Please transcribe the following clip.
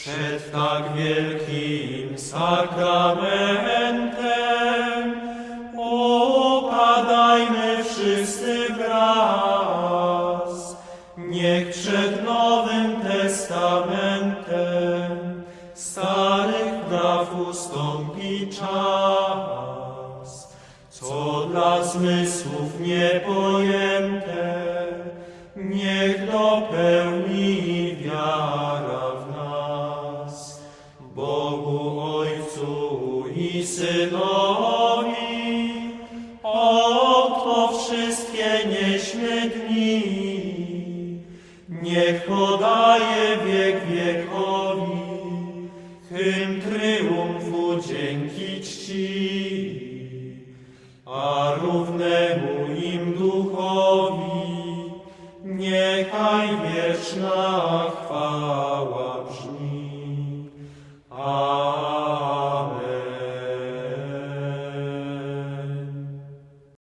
Przed tak wielkim sakramentem opadajmy wszyscy wraz. Niech przed Nowym Testamentem starych praw ustąpi czas, co dla zmysłów niepojęte, niech dopełni wiara w nas. Bogu Ojcu i Synowi o wszystkie nieśmy dni, niech podaje wiek wiekowi hymn tryumfu dzięki czci, a równemu im duchowi niechaj wieczna chwała brzmi.